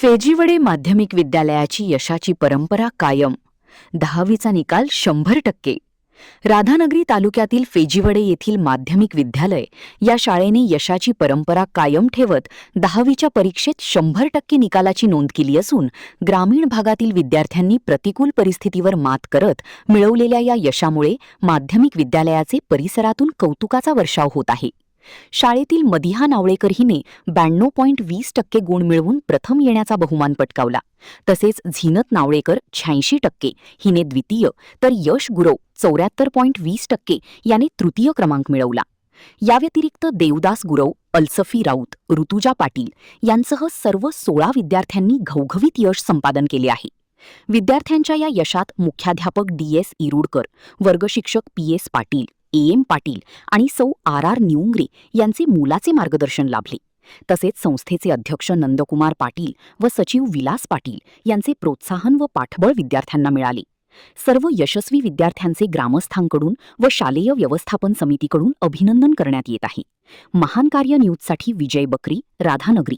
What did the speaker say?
फेजीवडे माध्यमिक विद्यालयाची यशाची परंपरा कायम. 10वीचा निकाल 100%. राधानगरी तालुक्यातील फेजीवडे येथील माध्यमिक विद्यालय या शाळेने यशाची परंपरा कायम ठेवत 10वीच्या परीक्षेत 100% निकालाची नोंद केली असून ग्रामीण भागातील विद्यार्थ्यांनी प्रतिकूल परिस्थितीवर मात करत मिळवलेल्या या यशामुळे माध्यमिक विद्यालयाचे परिसरातून कौतुकाचा वर्षाव होत आहे. शाळेतील मदिहा नावळेकर हिने 92.20% गुण मिळवून प्रथम येण्याचा बहुमान पटकावला. तसेच झीनत नावळेकर 86% हिने द्वितीय, तर यश गुरव 74.20% याने तृतीय क्रमांक मिळवला. याव्यतिरिक्त देवदास गुरव, अलसफी राऊत, ऋतुजा पाटील यांसह सर्व 16 विद्यार्थ्यांनी घवघवीत यश संपादन केले आहे. विद्यार्थ्यांच्या या यशात मुख्याध्यापक DS इरुडकर, वर्गशिक्षक PS Patil, AM Patil आणि सौ RR निउंगरे यांचे मोलाचे मार्गदर्शन लाभले. तसेच संस्थेचे अध्यक्ष नंदकुमार पाटील व सचिव विलास पाटील यांचे प्रोत्साहन व पाठबळ विद्यार्थ्यांना मिळाले. सर्व यशस्वी विद्यार्थ्यांचे ग्रामस्थांकडून व शालेय व्यवस्थापन समितीकडून अभिनंदन करण्यात येत आहे. महान कार्य न्यूजसाठी विजय बकरी, राधानगरी.